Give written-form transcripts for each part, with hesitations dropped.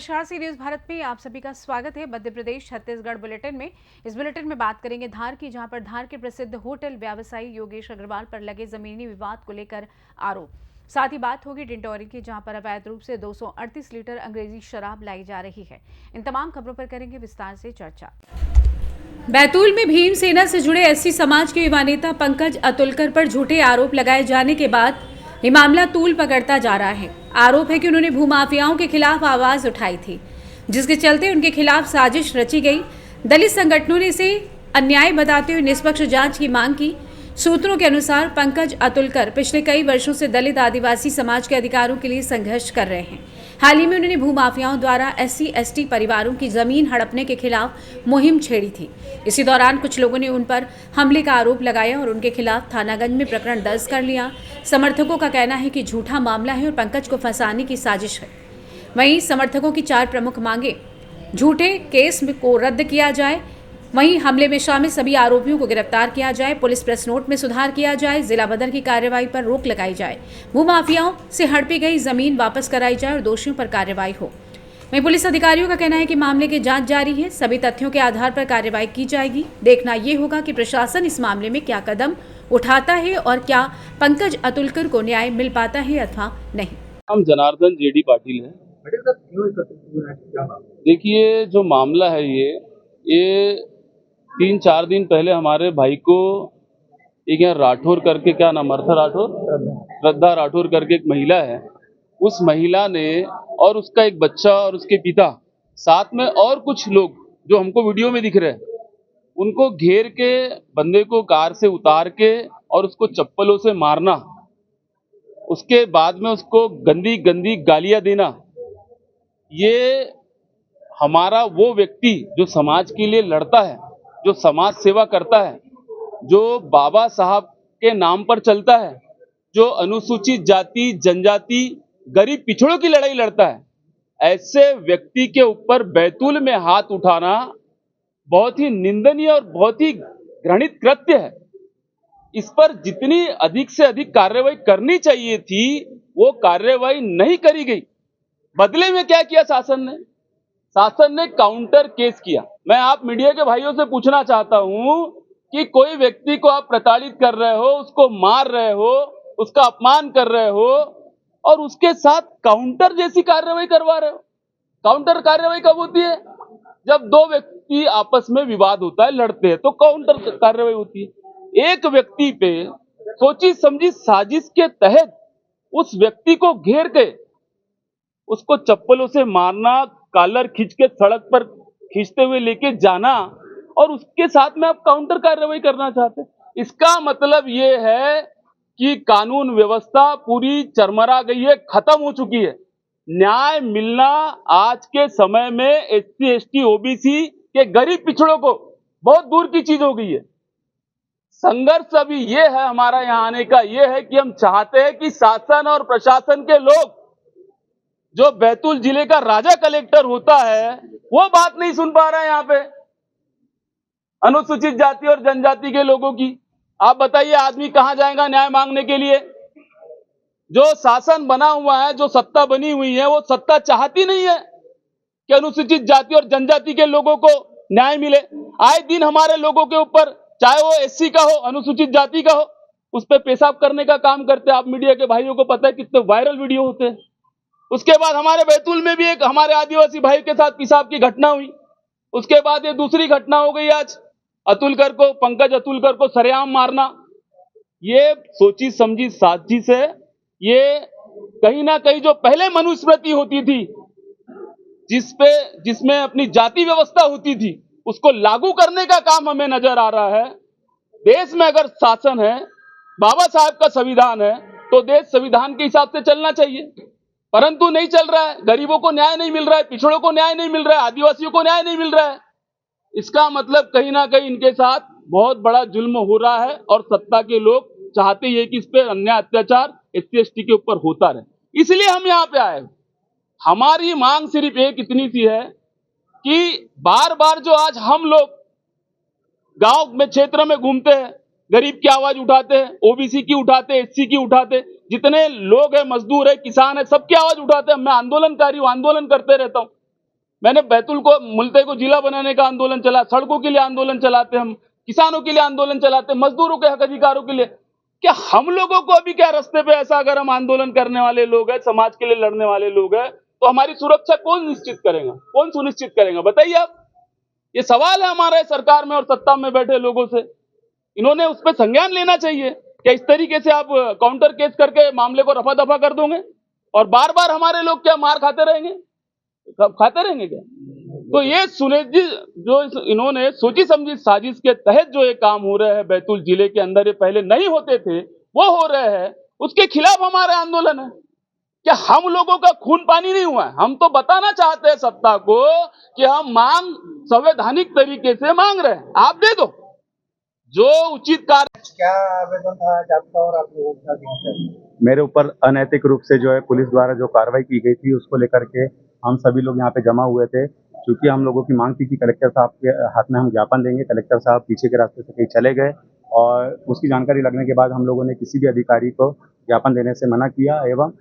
नमस्कार, सी न्यूज भारत में आप सभी का स्वागत है। मध्य प्रदेश छत्तीसगढ़ बुलेटिन में इस बुलेटिन में बात करेंगे धार की, जहां पर धार के प्रसिद्ध होटल व्यवसायी योगेश अग्रवाल पर लगे जमीनी विवाद को लेकर आरोप। साथ ही बात होगी डिंडौरी की, जहां पर अवैध रूप से 238 लीटर अंग्रेजी शराब लाई जा रही है। इन तमाम खबरों पर करेंगे विस्तार से चर्चा। बैतूल में भीमसेना से जुड़े एससी समाज के युवा नेता पंकज अतुलकर पर झूठे आरोप लगाए जाने के बाद ये मामला तूल पकड़ता जा रहा है। आरोप है कि उन्होंने भूमाफियाओं के खिलाफ आवाज उठाई थी, जिसके चलते उनके खिलाफ साजिश रची गई। दलित संगठनों ने इसे अन्याय बताते हुए निष्पक्ष जांच की मांग की। सूत्रों के अनुसार पंकज अतुलकर पिछले कई वर्षों से दलित आदिवासी समाज के अधिकारों के लिए संघर्ष कर रहे हैं। हाल ही में उन्होंने भूमाफियाओं द्वारा SC/ST परिवारों की जमीन हड़पने के खिलाफ मुहिम छेड़ी थी। इसी दौरान कुछ लोगों ने उन पर हमले का आरोप लगाया और उनके खिलाफ थानागंज में प्रकरण दर्ज कर लिया। समर्थकों का कहना है कि झूठा मामला है और पंकज को फंसाने की साजिश है। वहीं समर्थकों की 4 प्रमुख मांगे: झूठे केस को रद्द किया जाए, वहीं हमले में शामिल सभी आरोपियों को गिरफ्तार किया जाए, पुलिस प्रेस नोट में सुधार किया जाए, जिला बदर की कार्रवाई पर रोक लगाई जाए, भूमाफियाओं से हड़पी गई जमीन वापस कराई जाए और दोषियों पर कार्रवाई हो। वहीं पुलिस अधिकारियों का कहना है कि मामले की जांच जारी है, सभी तथ्यों के आधार पर कार्रवाई की जाएगी। देखना ये होगा कि प्रशासन इस मामले में क्या कदम उठाता है और क्या पंकज अतुलकर को न्याय मिल पाता है अथवा नहीं। हम जनार्दन जेडी पाटिल है। देखिए, जो मामला है ये 3-4 दिन पहले हमारे भाई को एक यहाँ राठौर करके, क्या नाम, अर्था राठौर, श्रद्धा राठौर करके एक महिला है, उस महिला ने और उसका एक बच्चा और उसके पिता, साथ में और कुछ लोग जो हमको वीडियो में दिख रहे हैं, उनको घेर के बंदे को कार से उतार के और उसको चप्पलों से मारना, उसके बाद में उसको गंदी गंदी गालियां देना। ये हमारा वो व्यक्ति जो समाज के लिए लड़ता है, जो समाज सेवा करता है, जो बाबा साहब के नाम पर चलता है, जो अनुसूचित जाति, जनजाति, गरीब पिछड़ों की लड़ाई लड़ता है, ऐसे व्यक्ति के ऊपर बैतूल में हाथ उठाना बहुत ही निंदनीय और बहुत ही घृणित कृत्य है। इस पर जितनी अधिक से अधिक कार्रवाई करनी चाहिए थी, वो कार्रवाई नहीं करी गई। बदले में क्या किया शासन ने? शासन ने काउंटर केस किया। मैं आप मीडिया के भाइयों से पूछना चाहता हूं कि कोई व्यक्ति को आप प्रताड़ित कर रहे हो, उसको मार रहे हो, उसका अपमान कर रहे हो और उसके साथ काउंटर जैसी कार्रवाई करवा रहे हो। काउंटर कार्रवाई कब होती है? जब 2 व्यक्ति आपस में विवाद होता है, लड़ते हैं, तो काउंटर कार्रवाई होती है। एक व्यक्ति पे सोची समझी साजिश के तहत उस व्यक्ति को घेर के उसको चप्पलों से मारना, कॉलर खींच के सड़क पर खींचते हुए लेके जाना और उसके साथ में आप काउंटर कार्रवाई करना चाहते हैं। इसका मतलब ये है कि कानून व्यवस्था पूरी चरमरा गई है, खत्म हो चुकी है। न्याय मिलना आज के समय में SC/ST OBC के गरीब पिछड़ों को बहुत दूर की चीज हो गई है। संघर्ष अभी ये है, हमारा यहाँ आने का ये है कि हम चाहते हैं कि शासन और प्रशासन के लोग, जो बैतूल जिले का राजा कलेक्टर होता है, वो बात नहीं सुन पा रहा है यहाँ पे अनुसूचित जाति और जनजाति के लोगों की। आप बताइए, आदमी कहां जाएगा न्याय मांगने के लिए? जो शासन बना हुआ है, जो सत्ता बनी हुई है, वो सत्ता चाहती नहीं है कि अनुसूचित जाति और जनजाति के लोगों को न्याय मिले। आए दिन हमारे लोगों के ऊपर, चाहे वो SC का हो, अनुसूचित जाति का हो, उस पर पेशाब करने का काम करते हैं। आप मीडिया के भाइयों को पता है कितने वायरल वीडियो होते हैं। उसके बाद हमारे बैतूल में भी एक हमारे आदिवासी भाई के साथ पेशाब की घटना हुई। उसके बाद ये दूसरी घटना हो गई आज, अतुलकर को, पंकज अतुलकर को सरेआम मारना। ये सोची समझी साजिश है। ये कहीं ना कहीं जो पहले मनुस्मृति होती थी, जिसमें अपनी जाति व्यवस्था होती थी, उसको लागू करने का काम हमें नजर आ रहा है। देश में अगर शासन है, बाबा साहब का संविधान है, तो देश संविधान के हिसाब से चलना चाहिए, परंतु नहीं चल रहा है। गरीबों को न्याय नहीं मिल रहा है, पिछड़ों को न्याय नहीं मिल रहा है, आदिवासियों को न्याय नहीं मिल रहा है। इसका मतलब कहीं ना कहीं इनके साथ बहुत बड़ा जुल्म हो रहा है और सत्ता के लोग चाहते हैं कि इस पे अन्याय अत्याचार SC/ST के ऊपर होता रहे। इसलिए हम यहाँ पे आए। हमारी मांग सिर्फ एक इतनी सी है कि बार बार जो आज हम लोग गांव में, क्षेत्र में घूमते हैं, गरीब की आवाज उठाते हैं, OBC की उठाते, SC की उठाते, जितने लोग हैं, मजदूर है, किसान है, सबकी आवाज उठाते हैं। मैं आंदोलनकारी हूं, आंदोलन करते रहता हूं, मैंने बैतूल को, मुल्ताई को जिला बनाने का आंदोलन चला, सड़कों के लिए आंदोलन चलाते हम, किसानों के लिए आंदोलन चलाते, मजदूरों के हक अधिकारों के लिए। क्या हम लोगों को अभी क्या रास्ते पे ऐसा, अगर हम आंदोलन करने वाले लोग हैं, समाज के लिए लड़ने वाले लोग हैं, तो हमारी सुरक्षा कौन निश्चित करेगा, कौन सुनिश्चित करेगा, बताइए आप। ये सवाल है हमारे सरकार में और सत्ता में बैठे लोगों से। इन्होंने उस पर संज्ञान लेना चाहिए। क्या इस तरीके से आप काउंटर केस करके मामले को रफा दफा कर दोगे और बार बार हमारे लोग क्या मार खाते रहेंगे? खाते रहेंगे क्या? तो ये जो इन्होंने सोची समझी साजिश के तहत जो ये काम हो रहे हैं बैतूल जिले के अंदर, ये पहले नहीं होते थे, वो हो रहे हैं, उसके खिलाफ हमारा आंदोलन है। क्या हम लोगों का खून पानी नहीं हुआ है? हम तो बताना चाहते हैं सत्ता को कि हम मांग संवैधानिक तरीके से मांग रहे हैं, आप दे दो जो उचित कार्य। क्या आवेदन था आज आपका और आप लोगों का दिक्कत? मेरे ऊपर अनैतिक रूप से जो है पुलिस द्वारा जो कार्रवाई की गई थी, उसको लेकर के हम सभी लोग यहाँ पे जमा हुए थे। क्योंकि हम लोगों की मांग थी कि कलेक्टर साहब के हाथ में हम ज्ञापन देंगे। कलेक्टर साहब पीछे के रास्ते से कहीं चले गए और उसकी जानकारी लगने के बाद हम लोगों ने किसी भी अधिकारी को ज्ञापन देने से मना किया एवं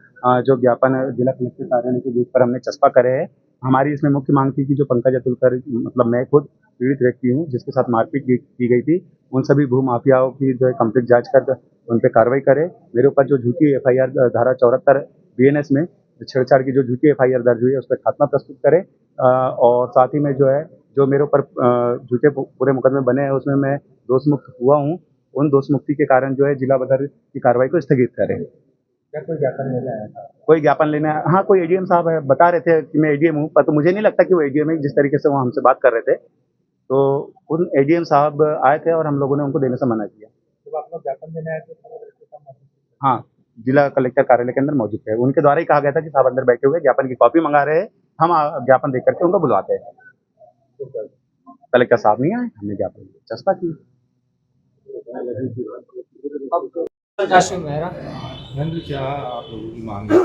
जो ज्ञापन जिला कलेक्टर कार्यालय के गेट पर हमने चस्पा करे हैं। हमारी इसमें मुख्य मांग थी कि जो पंकज अतुलकर, मतलब मैं खुद पीड़ित व्यक्ति हूँ जिसके साथ मारपीट की गई थी, उन सभी भू माफियाओं की जो है कंप्लीट जांच कर उन पर कार्रवाई करे। मेरे ऊपर जो झूठी FIR धारा 74 BNS में छेड़छाड़ की जो झूठी FIR दर्ज हुई है, उस पर खात्मा प्रस्तुत करे और साथ ही में जो है जो मेरे ऊपर झूठे पूरे मुकदमे बने हैं उसमें मैं दोष मुक्त हुआ हूँ, उन दोष मुक्ति के कारण जो है जिला बदर की कार्रवाई को स्थगित करें। क्या कोई ज्ञापन लेना है? कोई ज्ञापन लेना है? हाँ, कोई ADM साहब है, बता रहे थे कि मैं ADM हूँ, पर तो मुझे नहीं लगता कि वो ADM है। जिस तरीके से वो हमसे बात कर रहे थे, तो उन ADM साहब आए थे और हम लोगों ने उनको देने से मना किया। जब आप लोग ज्ञापन देने आए तो हाँ, जिला कलेक्टर कार्यालय के अंदर मौजूद थे। उनके द्वारा ही कहा गया था कि साहब अंदर बैठे हुए ज्ञापन की कॉपी मंगा रहे हैं, हम ज्ञापन देख करके उनको बुलवाते हैं। कलेक्टर साहब नहीं आए, हमने ज्ञापन चस्पा की। क्या आप लोगों की मांग है?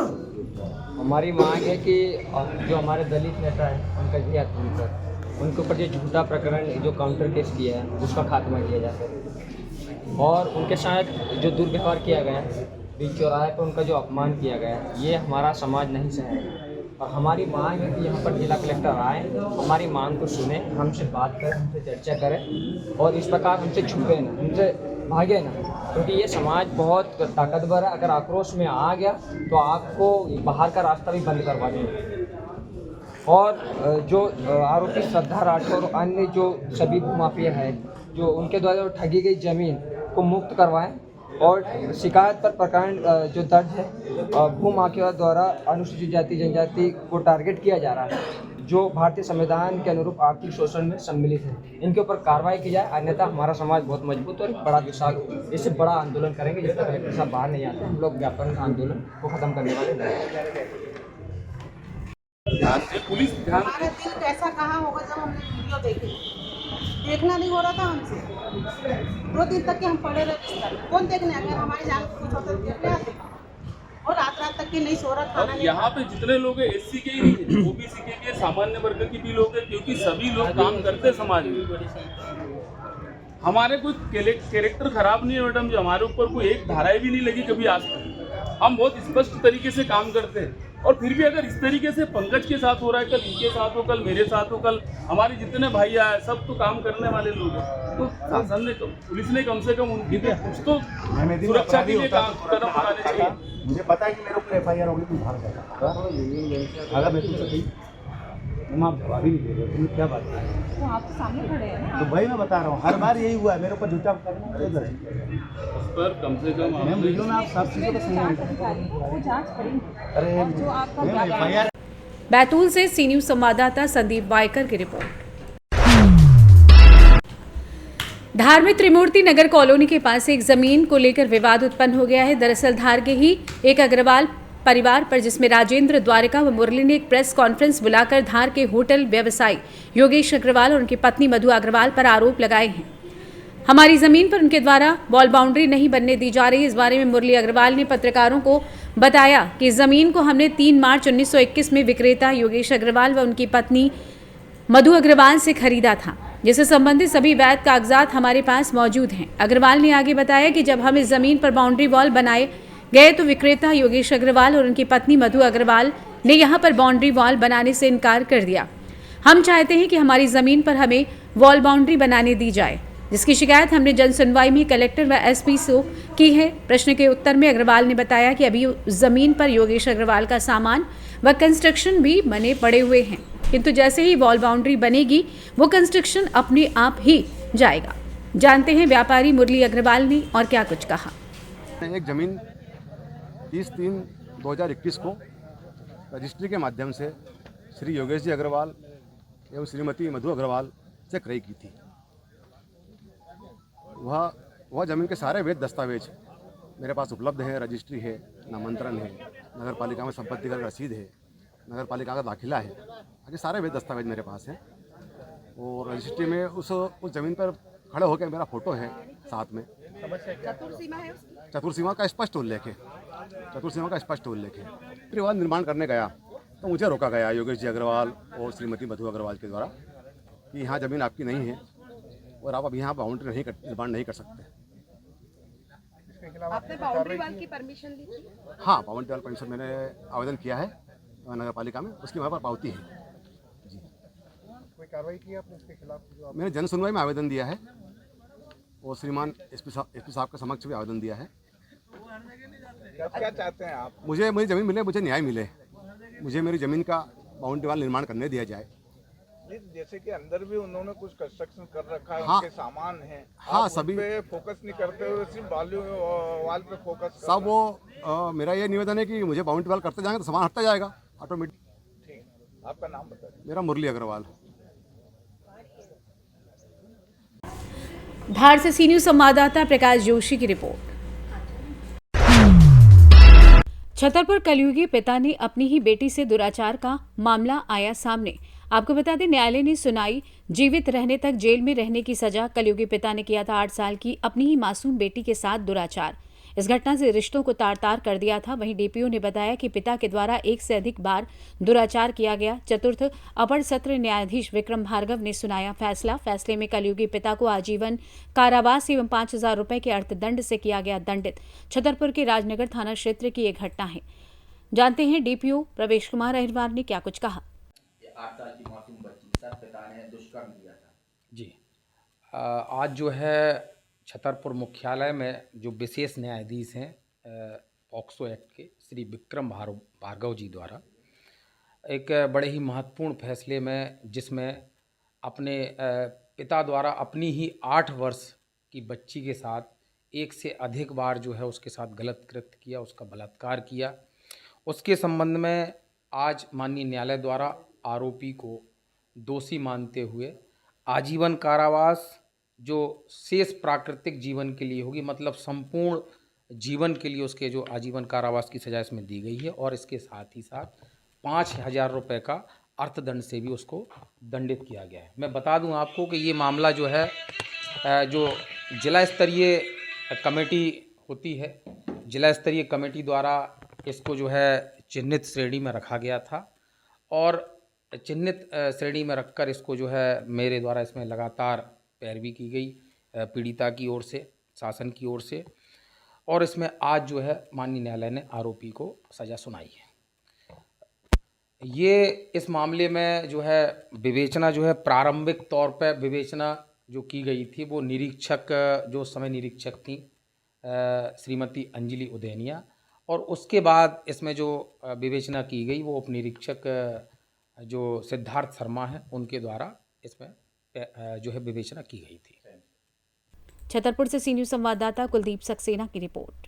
हमारी मांग है कि जो हमारे दलित नेता है उनका जी अतुलकर, उनके ऊपर जो झूठा प्रकरण जो काउंटर केस किया है उसका खात्मा किया जाए और उनके साथ जो दुर्व्यवहार किया गया है, बीच चौराहे पर उनका जो अपमान किया गया है, ये हमारा समाज नहीं सहेगा। और हमारी मांग है कि यहाँ पर जिला कलेक्टर आए, हमारी मांग को सुने, हमसे बात करें, हमसे चर्चा करें और इस प्रकार हमसे छुपे ना, हमसे भागे ना, क्योंकि ये समाज बहुत ताकतवर है। अगर आक्रोश में आ गया तो आपको बाहर का रास्ता भी बंद करवा देंगे। और जो आरोपी श्रद्धा राठौर और अन्य जो सभी भूमाफिया है, जो उनके द्वारा जो ठगी गई ज़मीन को मुक्त करवाएं और शिकायत पर प्रकरण जो दर्ज है भूमाफिया द्वारा अनुसूचित जाति जनजाति को टारगेट किया जा रहा है, जो भारतीय संविधान के अनुरूप आर्थिक शोषण में सम्मिलित है, इनके ऊपर कार्रवाई की जाए। अन्यथा हमारा समाज बहुत मजबूत और बड़ा विशाल, इससे बड़ा आंदोलन करेंगे। जब तक कलेक्टर साहब बाहर नहीं आते, हम लोग ज्ञापन आंदोलन को खत्म करने वाले नहीं। पुलिस ध्यान हमारा दिल कैसा कहाँ होगा जब हमने वीडियो देखी। देखना नहीं हो रहा था हमसे, 2 दिन तक के हम पड़े रहे बिस्तर। कौन देखने? अगर हमारे जान को कुछ होता तो देखने आते और रात तक के नहीं सो रहा, खाना नहीं। यहाँ पे जितने लोग हैं SC के ही नहीं है, OBC के भी, सामान्य वर्ग के भी लोग हैं, क्योंकि सभी लोग काम करते समाज में। हमारे कोई कैरेक्टर खराब नहीं है मैडम, जो हमारे ऊपर कोई एक धाराएं भी नहीं लगी कभी आज तक। हम बहुत स्पष्ट तरीके से काम करते हैं और फिर भी अगर इस तरीके से पंकज के साथ हो रहा है, कल इनके साथ हो, कल मेरे साथ हो, कल हमारे जितने भाई आए, सब तो काम करने वाले लोग हैं। तो शासन ने, पुलिस ने कम से कम उनकी कुछ तो सुरक्षा के लिए कदम उठाने चाहिए। मुझे पता है कि मेरे ऊपर FIR होगी, तुम भाग जाएगा। अगर मैं तुमसे कही तुम आप जवाब ही नहीं दे रहे, तुम्हें क्या बात कर रहे हो? तो आप तो सामने खड़े हैं ना। तो भाई मैं बता रहा हूँ, हर बार यही हुआ है, मेरे ऊपर झूठा करना। उस पर कम से कम मैम वीडियो में आप सब चीज़ों को अरे जो आपका FIR बैतूल से सी न्यूज संवाददाता संदीप वायकर की रिपोर्ट। धार्मिक त्रिमूर्ति नगर कॉलोनी के पास एक जमीन को लेकर विवाद उत्पन्न हो गया है। दरअसल धार के ही एक अग्रवाल परिवार पर, जिसमें राजेंद्र द्वारिका व मुरली ने एक प्रेस कॉन्फ्रेंस बुलाकर धार के होटल व्यवसायी योगेश अग्रवाल और उनकी पत्नी मधु अग्रवाल पर आरोप लगाए हैं। हमारी जमीन पर उनके द्वारा वॉल बाउंड्री नहीं बनने दी जा रही। इस बारे में मुरली अग्रवाल ने पत्रकारों को बताया कि जमीन को हमने 3 मार्च 1921 में विक्रेता योगेश अग्रवाल व उनकी पत्नी मधु अग्रवाल से खरीदा था, जिससे संबंधित सभी वैध कागजात हमारे पास मौजूद हैं। अग्रवाल ने आगे बताया कि जब हम इस जमीन पर बाउंड्री वॉल बनाए गए तो विक्रेता योगेश अग्रवाल और उनकी पत्नी मधु अग्रवाल ने यहां पर बाउंड्री वॉल बनाने से इनकार कर दिया। हम चाहते हैं कि हमारी जमीन पर हमें वॉल बाउंड्री बनाने दी जाए, जिसकी शिकायत हमने जन सुनवाई में कलेक्टर व एसपी से की है। प्रश्न के उत्तर में अग्रवाल ने बताया कि अभी जमीन पर योगेश अग्रवाल का सामान व कंस्ट्रक्शन भी बने पड़े हुए हैं, किंतु जैसे ही वॉल बाउंड्री बनेगी वो कंस्ट्रक्शन अपने आप ही जाएगा। जानते हैं व्यापारी मुरली अग्रवाल ने और क्या कुछ कहा। एक जमीन 30/3/2021 को रजिस्ट्री के माध्यम से श्री योगेश जी अग्रवाल एवं श्रीमती मधु अग्रवाल से क्रय की थी। वह जमीन के सारे वैध दस्तावेज मेरे पास उपलब्ध हैं। रजिस्ट्री है, नामांतरण है, नगर पालिका में संपत्ति कर रसीद है, नगर पालिका का दाखिला है, ये सारे वैध दस्तावेज मेरे पास हैं। और रजिस्ट्री में उस ज़मीन पर खड़े होकर मेरा फोटो है साथ में। चतुर्सीमा का स्पष्ट उल्लेख है। फिर वह निर्माण करने गया तो मुझे रोका गया योगेश जी अग्रवाल और श्रीमती मधु अग्रवाल के द्वारा कि यहाँ ज़मीन आपकी नहीं है और आप अभी यहाँ बाउंड्री निर्माण नहीं कर सकते। आपने बाउंड्री वाल की परमिशन ली थी? हाँ, बाउंड्री वाल परमिशन मैंने आवेदन किया है नगर पालिका में, उसकी वहाँ पर पावती है जी। कोई कार्रवाई की आपने इसके खिलाफ? मैंने जन सुनवाई में आवेदन दिया है और श्रीमान एसपी साहब के समक्ष भी आवेदन दिया है। क्या चाहते हैं आप? मुझे मेरी ज़मीन मिले, मुझे न्याय मिले, मुझे मेरी ज़मीन का बाउंड्री वाल निर्माण करने दिया जाए। जैसे कि अंदर भी उन्होंने कुछ कंस्ट्रक्शन कर रखा है, हाँ, उनके सामान है, हाँ, सभी पे फोकस नहीं करते हुए सिर्फ वाल पे फोकस सब वो मेरा ये निवेदन है कि मुझे बाउंड्री वाल करते जाएंगे तो सामान हटता जाएगा ऑटोमेटिक। ठीक, आपका नाम बताइए। मेरा मुरली अग्रवाल। धार से सी न्यूज संवाददाता प्रकाश जोशी की रिपोर्ट। छतरपुर कलयुगी पिता ने अपनी ही बेटी से दुराचार का मामला आया सामने। आपको बता दें, न्यायालय ने सुनाई जीवित रहने तक जेल में रहने की सजा। कलयुगी पिता ने किया था 8 साल की अपनी ही मासूम बेटी के साथ दुराचार। इस घटना से रिश्तों को तार-तार कर दिया था। वहीं डीपीओ ने बताया कि पिता के द्वारा 1 से अधिक बार दुराचार किया गया। चतुर्थ अपर सत्र न्यायाधीश विक्रम भार्गव ने सुनाया फैसला। फैसले में कलयुगी पिता को आजीवन कारावास एवं 5,000 रुपए के अर्थदंड से किया गया दंडित। छतरपुर के राजनगर थाना क्षेत्र की एक घटना है। जानते हैं डीपीओ प्रवेश कुमार अहिरवार ने क्या कुछ कहा। 8 साल की मासूम बच्ची सर पिता ने दुष्कर्म किया था जी। आज जो है छतरपुर मुख्यालय में जो विशेष न्यायाधीश हैं पॉक्सो एक्ट के श्री विक्रम भार्गव जी द्वारा एक बड़े ही महत्वपूर्ण फैसले में, जिसमें अपने पिता द्वारा अपनी ही 8 वर्ष की बच्ची के साथ 1 से अधिक बार जो है उसके साथ गलत कृत्य किया, उसका बलात्कार किया, उसके संबंध में आज माननीय न्यायालय द्वारा आरोपी को दोषी मानते हुए आजीवन कारावास जो शेष प्राकृतिक जीवन के लिए होगी, मतलब संपूर्ण जीवन के लिए उसके जो आजीवन कारावास की सज़ा इसमें दी गई है, और इसके साथ ही साथ 5,000 रुपये का अर्थदंड से भी उसको दंडित किया गया है। मैं बता दूं आपको कि ये मामला जो है जो जिला स्तरीय कमेटी होती है, जिला स्तरीय कमेटी द्वारा इसको जो है चिन्हित श्रेणी में रखा गया था, और चिन्हित श्रेणी में रखकर इसको जो है मेरे द्वारा इसमें लगातार पैरवी की गई पीड़िता की ओर से, शासन की ओर से, और इसमें आज जो है माननीय न्यायालय ने आरोपी को सज़ा सुनाई है। ये इस मामले में जो है विवेचना जो है प्रारंभिक तौर पर विवेचना जो की गई थी वो निरीक्षक, जो समय निरीक्षक थी श्रीमती अंजलि उदैनिया, और उसके बाद इसमें जो विवेचना की गई वो उप निरीक्षक जो सिद्धार्थ शर्मा हैं उनके द्वारा इसमें जो है विवेचना की गई थी। छतरपुर से सी न्यूज संवाददाता कुलदीप सक्सेना की रिपोर्ट।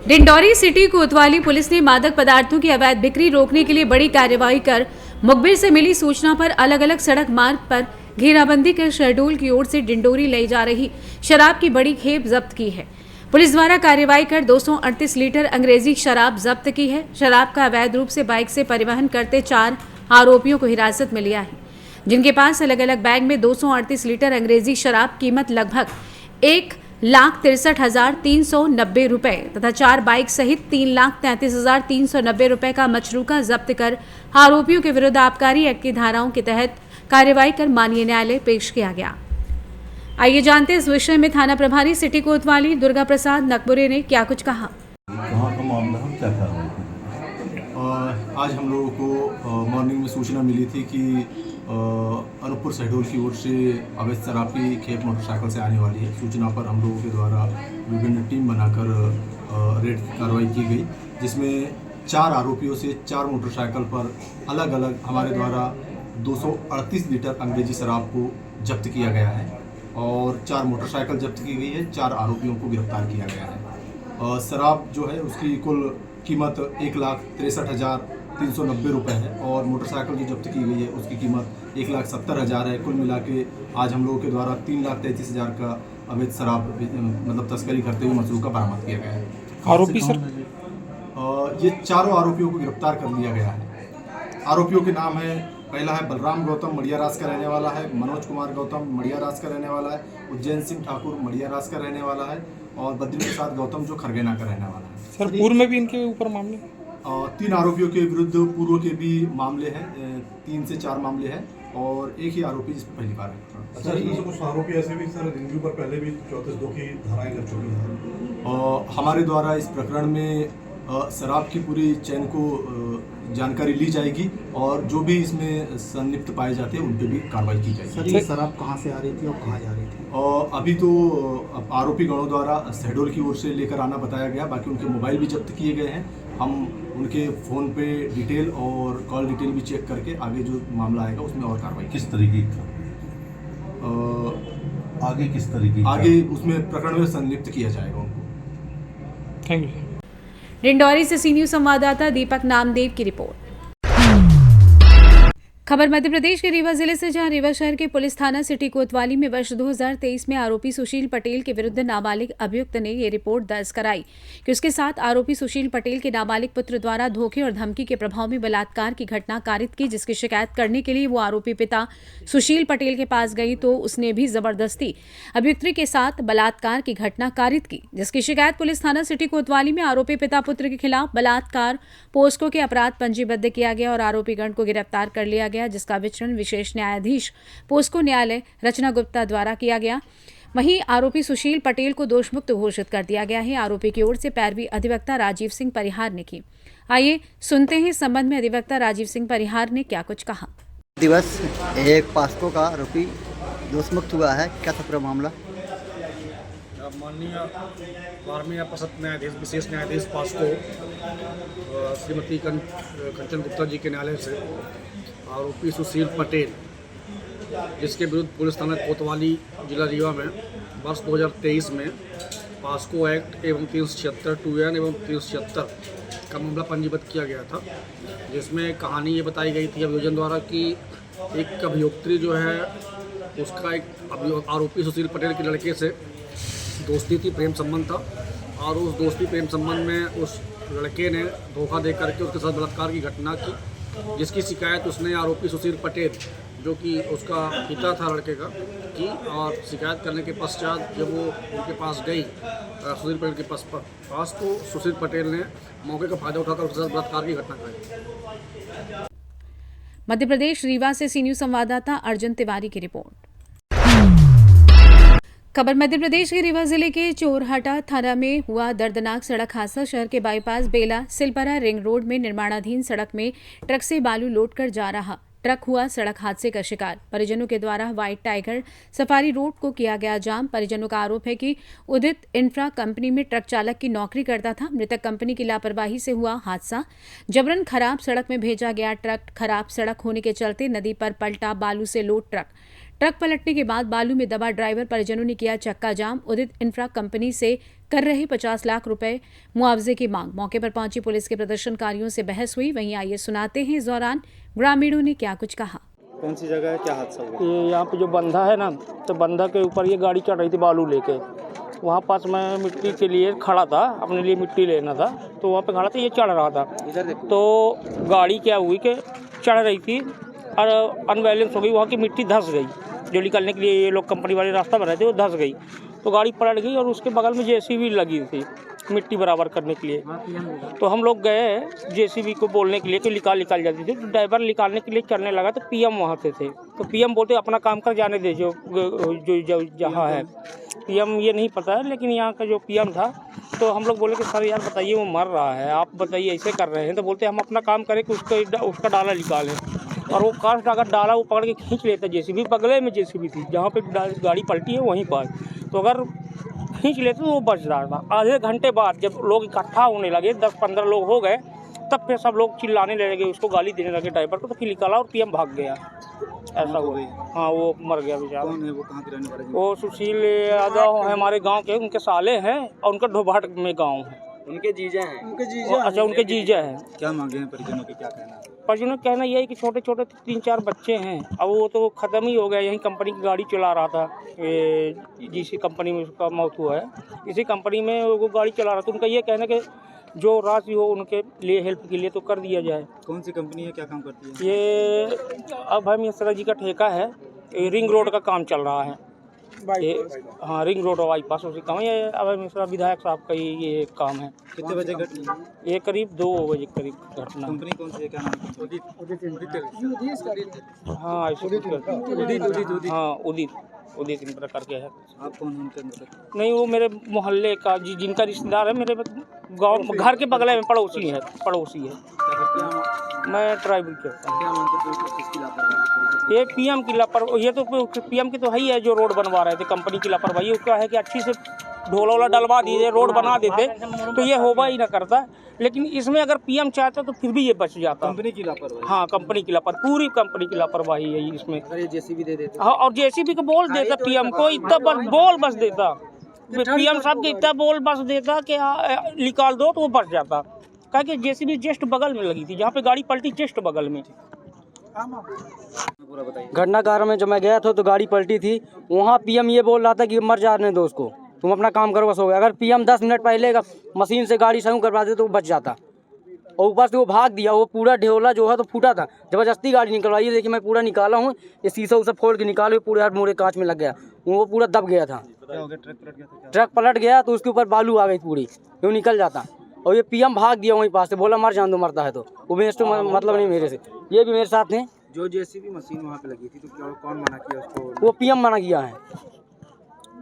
डिंडौरी सिटी कोतवाली पुलिस ने मादक पदार्थों की अवैध बिक्री रोकने के लिए बड़ी कार्रवाई कर मुखबिर से मिली सूचना पर अलग अलग सड़क मार्ग पर घेराबंदी कर शहडोल की ओर से डिंडौरी ले जा रही शराब की बड़ी खेप जब्त की है। पुलिस द्वारा कार्रवाई कर 238 लीटर अंग्रेजी शराब जब्त की है। शराब का अवैध रूप से बाइक से परिवहन करते 4 आरोपियों को हिरासत में लिया है, जिनके पास अलग अलग बैग में 238 लीटर अंग्रेजी शराब कीमत लगभग 1,63,390 रुपए तथा 4 बाइक सहित 3,33,390 रुपए का मचरूका जब्त कर आरोपियों के विरुद्ध आबकारी एक्ट की धाराओं के तहत कार्रवाई कर माननीय न्यायालय पेश किया गया। आइए जानते हैं इस विषय में थाना प्रभारी सिटी कोतवाली दुर्गा प्रसाद नकबुरे ने क्या कुछ कहा। वहाँ का मामला हम क्या कर रहे थे, और आज हम लोगों को मॉर्निंग में सूचना मिली थी कि अनूपपुर शहडोल की ओर से अवैध शराब की खेप मोटरसाइकिल से आने वाली है। सूचना पर हम लोगों के द्वारा विभिन्न टीम बनाकर रेड कार्रवाई की गई, जिसमें 4 आरोपियों से 4 मोटरसाइकिल पर अलग अलग हमारे द्वारा 238 लीटर अंग्रेजी शराब को जब्त किया गया है और 4 मोटरसाइकिल जब्त की गई है। 4 आरोपियों को गिरफ्तार किया गया है। शराब जो है उसकी कुल कीमत 1,63,390 रुपये है और मोटरसाइकिल जो जब्त की गई है उसकी कीमत 1,70,000 है। कुल मिला के आज हम लोगों के द्वारा 3,33,000 का अवैध शराब मतलब तस्करी करते हुए मसरूका बरामद किया गया है। आरोपी सर ये चारों आरोपियों को गिरफ्तार कर लिया गया है। आरोपियों के नाम है, पहला है बलराम गौतम मड़ियारास का रहने वाला है, मनोज कुमार गौतम मड़ियारास का रहने वाला है, उज्जैन सिंह ठाकुर मड़ियारास का रहने वाला है और बद्री प्रसाद गौतम जो खरगेना का रहने वाला है। सर पूर्व में भी इनके ऊपर मामले 3 आरोपियों के विरुद्ध पूर्व के भी मामले हैं, 3 से 4 मामले हैं और एक ही आरोपी जिस पर पहली बार है। सर इसमें कुछ आरोपी ऐसे भी सर जिनके ऊपर पहले भी 34(2) की धाराएं लग चुकी हैं। हमारे द्वारा इस प्रकरण में शराब की पूरी चैन को जानकारी ली जाएगी और जो भी इसमें संलिप्त पाए जाते हैं उन पर भी कार्रवाई की जाएगी। सर ये शराब कहाँ से आ रही थी और कहाँ जा रही थी? अभी तो आरोपी गणों द्वारा शहडोल की ओर से लेकर आना बताया गया, बाकी उनके मोबाइल भी जब्त किए गए हैं। हम उनके फ़ोन पे डिटेल और कॉल डिटेल भी चेक करके आगे जो मामला आएगा उसमें और कार्रवाई किस तरीके का आगे किस तरीके आगे उसमें प्रकरण में संलिप्त किया जाएगा उनको। Thank you. डिंडौरी से सी न्यूज़ संवाददाता दीपक नामदेव की रिपोर्ट। खबर मध्य प्रदेश के रीवा जिले से, जहां रीवा शहर के पुलिस थाना सिटी कोतवाली में वर्ष 2023 में आरोपी सुशील पटेल के विरुद्ध नाबालिग अभियुक्त ने ये रिपोर्ट दर्ज कराई कि उसके साथ आरोपी सुशील पटेल के नाबालिग पुत्र द्वारा धोखे और धमकी के प्रभाव में बलात्कार की घटना कारित की, जिसकी शिकायत करने के लिए वो आरोपी पिता सुशील पटेल के पास गई तो उसने भी जबरदस्ती अभियुक्त्री के साथ बलात्कार की घटना कारित की, जिसकी शिकायत पुलिस थाना सिटी कोतवाली में आरोपी पिता पुत्र के खिलाफ बलात्कार पोस्को के अपराध पंजीबद्ध किया गया और आरोपी गण को गिरफ्तार कर लिया गया, जिसका विचरण विशेष न्यायाधीश पोस्को न्यायालय रचना गुप्ता द्वारा किया गया। वहीं आरोपी सुशील पटेल को दोषमुक्त घोषित कर दिया गया है। आरोपी की ओर से पैरवी अधिवक्ता राजीव सिंह परिहार ने की। आइए सुनते हैं इस संबंध में अधिवक्ता राजीव सिंह परिहार ने क्या कुछ कहा। दिवस एक पास्को का आरोपी दोषमुक्त हुआ है, क्या था पूरा मामला? माननीय 12वें अपसत न्यायाधीश विशेष न्यायाधीश पास्को श्रीमती कंचन गुप्ता जी के न्यायालय से आरोपी सुशील पटेल, जिसके विरुद्ध पुलिस थाना कोतवाली जिला रीवा में वर्ष 2023 में पास्को एक्ट एवं 376 2N एवं 376 का मामला पंजीबद्ध किया गया था, जिसमें कहानी ये बताई गई थी अभियोजन द्वारा कि एक अभियोक्त्री जो है उसका एक आरोपी सुशील पटेल के लड़के से दोस्ती थी, प्रेम संबंध था और उस दोस्ती प्रेम संबंध में उस लड़के ने धोखा दे करके उसके साथ बलात्कार की घटना की, जिसकी शिकायत उसने आरोपी सुशील पटेल जो कि उसका पिता था लड़के का की और शिकायत करने के पश्चात जब वो उनके पास गई सुशील पटेल के पास तो सुशील पटेल ने मौके का फायदा उठाकर उसके साथ बलात्कार की घटना कराई। मध्य प्रदेश रीवा से सी न्यूज़ संवाददाता अर्जुन तिवारी की रिपोर्ट। खबर मध्य प्रदेश के रीवा जिले के चोरहटा थाना में हुआ दर्दनाक सड़क हादसा। शहर के बाईपास बेला सिलपरा रिंग रोड में निर्माणाधीन सड़क में ट्रक से बालू लोड कर जा रहा ट्रक हुआ सड़क हादसे का शिकार। परिजनों के द्वारा व्हाइट टाइगर सफारी रोड को किया गया जाम। परिजनों का आरोप है कि उदित इंफ्रा कंपनी में ट्रक चालक की नौकरी करता था। मृतक कंपनी की लापरवाही से हुआ हादसा। जबरन खराब सड़क में भेजा गया ट्रक खराब सड़क होने के चलते नदी पर पलटा बालू से लोड ट्रक पलटने के बाद बालू में दबा ड्राइवर। परिजनों ने किया चक्का जाम। उदित इंफ्रा कंपनी से कर रहे 50 लाख रुपए मुआवजे की मांग। मौके पर पहुंची पुलिस के प्रदर्शनकारियों से बहस हुई। वहीं आइए सुनाते हैं इस दौरान ग्रामीणों ने क्या कुछ कहा। कौन सी जगह है, क्या हादसा हुआ? ये यहाँ पे जो बंधा है ना, तो बंधा के ऊपर ये गाड़ी चढ़ रही थी बालू लेके। वहाँ पास मैं मिट्टी के लिए खड़ा था, अपने लिए मिट्टी लेना था, तो वहाँ पे खड़ा था, ये चढ़ रहा था। तो गाड़ी क्या हुई कि चढ़ रही थी और अनबैलेंस हो गई, वहाँ की मिट्टी धंस गई। जो निकलने के लिए ये लोग कंपनी वाले रास्ता बना रहे थे वो धंस गई, तो गाड़ी पलट गई और उसके बगल में जेसीबी लगी थी मिट्टी बराबर करने के लिए। तो हम लोग गए जेसीबी को बोलने के लिए कि निकाल जाती थी। तो ड्राइवर निकालने के लिए करने लगा तो पीएम वहाँ पे थे। तो पीएम बोलते अपना काम कर जाने दे जो जहाँ है। पीएम ये नहीं पता है, लेकिन यहाँ का जो पीएम था तो हम लोग बोले कि सर यार बताइए वो मर रहा है, आप बताइए ऐसे कर रहे हैं। तो बोलते हम अपना काम करें कि उसका डाला निकालें, और वो कास्ट अगर डाला वो पकड़ के खींच लेता। जेसीबी बगले में जेसीबी थी, जहाँ पे गाड़ी पलटी है वहीं पर, तो अगर खींच लेते तो वो बच जाता। आधे घंटे बाद जब लोग इकट्ठा होने लगे, 10-15 लोग हो गए, तब फिर सब लोग चिल्लाने लगे, उसको गाली देने लगे ड्राइवर को, तो फिर निकाला और पीएम भाग गया। ऐसा हुआ। हाँ, वो मर गया बेचारा। कौन है वो, कहाँ के रहने वाले? वो सुशील यादव है, हमारे गांव के, उनके साले हैं, और उनका ढोभाट में गांव है। उनके जीजा हैं? अच्छा, उनके जीजा हैं। क्या मांगे हैं परिजनों की, क्या कहना है? परिजनों का कहना यही है कि छोटे छोटे 3-4 बच्चे हैं, अब वो तो ख़त्म ही हो गया। यही कंपनी की गाड़ी चला रहा था, जिस कंपनी में उसका मौत हुआ है, इसी कंपनी में वो गाड़ी चला रहा था। उनका ये कहना कि जो राशि हो उनके लिए हेल्प के लिए तो कर दिया जाए। कौन सी कंपनी है, क्या काम करती है? ये अभय मिश्रा जी का ठेका है, रिंग रोड का काम चल रहा है। हाँ, रिंग रोड और बाईपास उसी काम है। ये अभय मिश्रा विधायक साहब का ये काम है। कितने बजे घटना? ये करीब 2 बजे करीब घटना। कंपनी कौन सी है, क्या नाम है? हाँ, उदित इन प्रकार के है। आप कौन हैं उनके अंदर? नहीं, वो मेरे मोहल्ले का जिनका रिश्तेदार है, मेरे गांव घर के बगल में पड़ोसी है। मैं ट्राइबल करता हूँ। क्या मानते हो किसकी लापरवाही? ये पीएम की लापरवाही, ये तो पीएम की तो है ही है, जो रोड बनवा रहे थे। कंपनी की लापरवाही उसका है कि अच्छी से ढोला डलवा दीजिए, रोड बना देते तो ये होगा ही ना करता। लेकिन इसमें अगर पीएम चाहता तो फिर भी ये बच जाता। कंपनी की लापरवाही? हाँ, कंपनी की लापरवाही, पूरी कंपनी की लापरवाही है इसमें। अगर ये जेसीबी दे देते? हाँ, और जेसीबी को बोल देता पीएम को, इतना बस देता पीएम साहब के, इतना बोल बस देता कि निकाल दो, तो वो बच जाता। कहा कि जेसीबी जस्ट बगल में लगी थी, जहाँ पे गाड़ी पलटी जस्ट बगल में। पूरा बताइए। घटनाकार में जब मैं गया था तो गाड़ी पलटी थी, वहाँ पीएम ये बोल रहा था कि मर जाने दो उसको, तुम अपना काम करो, बस हो गया। अगर पीएम 10 मिनट पहले मशीन से गाड़ी सही करवा देते तो वो बच जाता, और ऊपर से वो भाग दिया। वो पूरा ढेला जो है तो फूटा था, जबरदस्ती गाड़ी निकलवाई। देखिए मैं पूरा निकाला हूँ, ये शीशा उसे फोड़ के निकाले, पूरे हाथ मोड़े कांच में लग गया, वो पूरा दब गया था। क्या हो गया? ट्रक पलट गया था? ट्रक पलट गया तो उसके ऊपर बालू आ गई पूरी, वो निकल जाता। और ये पीएम भाग दिया वहीं पास से, बोला मर जान दो, मरता है तो। वो मेरे से मतलब नहीं मेरे से, ये भी मेरे साथ हैं। जो जेसीबी मशीन वहाँ पे लगी थी तो क्या कौन मना किया उसको? वो पीएम मना किया है।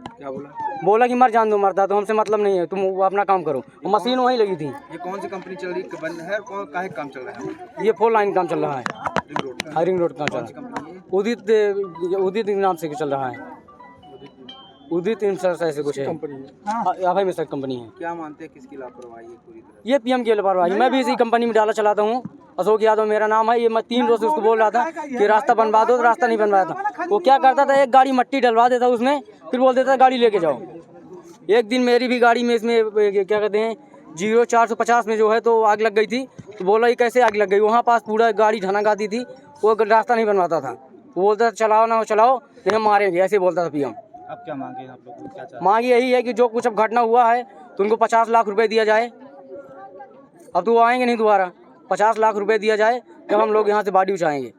क्या बोला? बोला कि मर जान दो, मरता तो हमसे मतलब नहीं है, तुम अपना काम करो। मशीन वहीं लगी थी। ये कौन सी कंपनी चल रही है, कौन काहे काम चल रहा है? ये 4 लाइन काम चल रहा है, रिंग रोड का। रिंग रोड का चल रहा है। उदित नाम से चल रहा है, उदित इंसर्स ऐसे कुछ है, अभय मिश्रा कंपनी है। क्या मानते हैं किसकी लापरवाही है पूरी तरह? ये पीएम की लापरवाही। मैं भी इसी कंपनी में डाला चलाता हूँ, अशोक यादव मेरा नाम है। ये मैं 3 रोज से उसको बोल रहा था कि रास्ता बनवा दो, तो रास्ता नहीं बनवाया था। वो क्या करता था, एक गाड़ी मट्टी डलवा देता उसमें, फिर बोल देता गाड़ी लेके जाओ। एक दिन मेरी भी गाड़ी में इसमें क्या कहते हैं 0450 में जो है तो आग लग गई थी। तो बोला ये कैसे आग लग गई, वहाँ पास पूरा गाड़ी ढनक आती थी, वो रास्ता नहीं बनवाता था। वो बोलता था चलाओ ना चलाओ, नहीं हम मारेंगे, ऐसे बोलता था पीएम। अब क्या मांगे आप लोग, क्या चाहते हैं? मांग यही है कि जो कुछ अब घटना हुआ है तो उनको 50 लाख रुपए दिया जाए। अब तो वो आएंगे नहीं दोबारा, 50 लाख रुपए दिया जाए, जब हम लोग यहाँ से बॉडी उठाएंगे।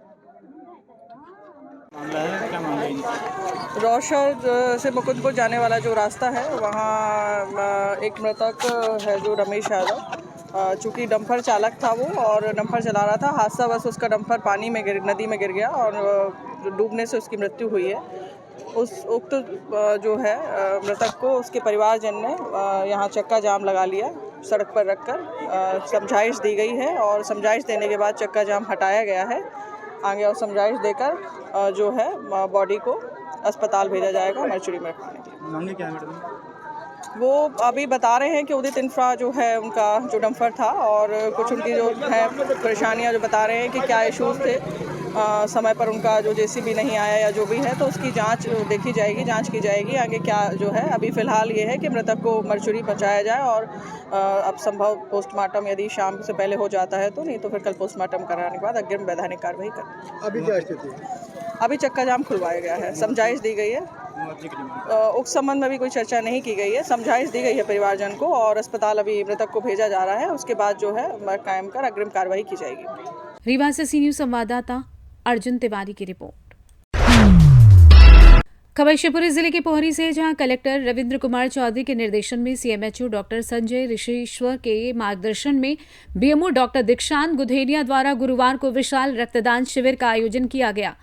रोशर से मुकुंदपुर जाने वाला जो रास्ता है, वहाँ एक मृतक है जो रमेश यादव, चूँकि डंपर चालक था वो और डंपर चला रहा था, हादसा बस उसका डंपर पानी में नदी में गिर गया और डूबने से उसकी मृत्यु हुई है। उस उक्त जो है मृतक को उसके परिवारजन ने यहाँ चक्का जाम लगा लिया, सड़क पर रखकर समझाइश दी गई है और समझाइश देने के बाद चक्का जाम हटाया गया है आगे, और समझाइश देकर जो है बॉडी को अस्पताल भेजा जाएगा मर्चुरी में रखने के लिए। मांगे क्या है मैडम? वो अभी बता रहे हैं कि उदित इंफ्रा जो है उनका जो डंपर था और कुछ उनकी जो है परेशानियां जो बता रहे हैं कि क्या इश्यूज़ थे, समय पर उनका जो जेसीबी नहीं आया या जो भी है, तो उसकी जांच देखी जाएगी, जांच की जाएगी आगे क्या जो है। अभी फ़िलहाल ये है कि मृतक को मर्चुरी पहुंचाया जाए और अब संभव पोस्टमार्टम यदि शाम से पहले हो जाता है तो, नहीं तो फिर कल पोस्टमार्टम कराने के बाद अग्रिम वैधानिक कार्रवाई करें। अभी क्या स्थिति है? अभी चक्का जाम खुलवाया गया है, समझाइश दी गई है, उक्त संबंध में भी कोई चर्चा नहीं की गई है, समझाइश दी गई है परिवारजन को और अस्पताल अभी मृतक को भेजा जा रहा है। उसके बाद जो है कायम कर अग्रिम कार्रवाई की जाएगी। रीवा से सी न्यूज़ संवाददाता अर्जुन तिवारी की रिपोर्ट। खबर शिवपुरी जिले के पोहरी से, जहां कलेक्टर रविंद्र कुमार चौधरी के निर्देशन में सीएमएचओ डॉक्टर संजय ऋषिश्वर के मार्गदर्शन में बीएमओ डॉक्टर दीक्षांत गुधेरिया द्वारा गुरुवार को विशाल रक्तदान शिविर का आयोजन किया गया।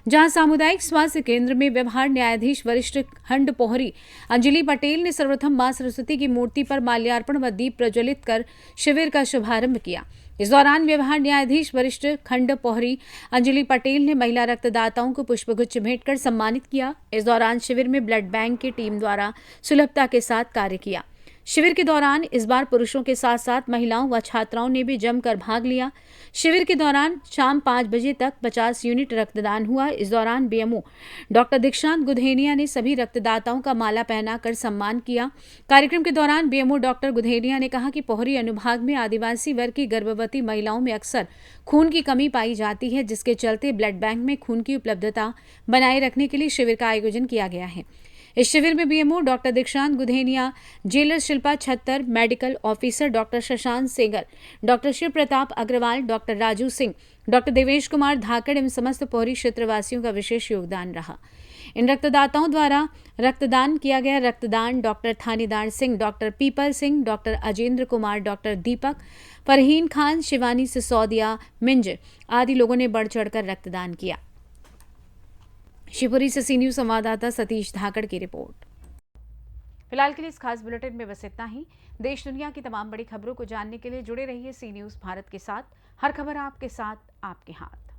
जहां सामुदायिक स्वास्थ्य केंद्र में व्यवहार न्यायाधीश वरिष्ठ खंड पोहरी अंजलि पटेल ने सर्वप्रथम मां सरस्वती की मूर्ति पर माल्यार्पण व दीप प्रज्वलित कर शिविर का शुभारंभ किया। इस दौरान व्यवहार न्यायाधीश वरिष्ठ खंड पोहरी अंजलि पटेल ने महिला रक्तदाताओं को पुष्पगुच्छ भेंट कर सम्मानित किया। इस दौरान शिविर में ब्लड बैंक की टीम द्वारा सुलभता के साथ कार्य किया। शिविर के दौरान इस बार पुरुषों के साथ साथ महिलाओं व छात्राओं ने भी जमकर भाग लिया। शिविर के दौरान शाम 5 बजे तक 50 यूनिट रक्तदान हुआ। इस दौरान बीएमओ डॉक्टर दीक्षांत गुधेनिया ने सभी रक्तदाताओं का माला पहनाकर सम्मान किया। कार्यक्रम के दौरान बीएमओ डॉक्टर गुधेनिया ने कहा कि पोहरी अनुभाग में आदिवासी वर्ग की गर्भवती महिलाओं में अक्सर खून की कमी पाई जाती है, जिसके चलते ब्लड बैंक में खून की उपलब्धता बनाए रखने के लिए शिविर का आयोजन किया गया है। इस शिविर में BMO doctor Dikshant Gudhenia, jailer Shilpa Chhattar, medical officer doctor Shashank Sengar, doctor Shiv Pratap Agrawal, doctor Raju Singh, doctor Devesh Kumar Dhakad एवं समस्त पोहरी क्षेत्रवासियों का विशेष योगदान रहा। इन रक्तदाताओं द्वारा रक्तदान किया गया रक्तदान doctor Thanedar Singh, doctor Peepal Singh, doctor Ajendra Kumar, doctor Deepak, Farheen Khan, Shivani Sisodia, Minj आदि लोगों ने बढ़ चढ़कर रक्तदान किया। शिवपुरी से सी न्यूज संवाददाता सतीश धाकड़ की रिपोर्ट। फिलहाल के लिए इस खास बुलेटिन में बस इतना ही। देश दुनिया की तमाम बड़ी खबरों को जानने के लिए जुड़े रहिए सी न्यूज भारत के साथ। हर खबर आपके साथ, आपके हाथ।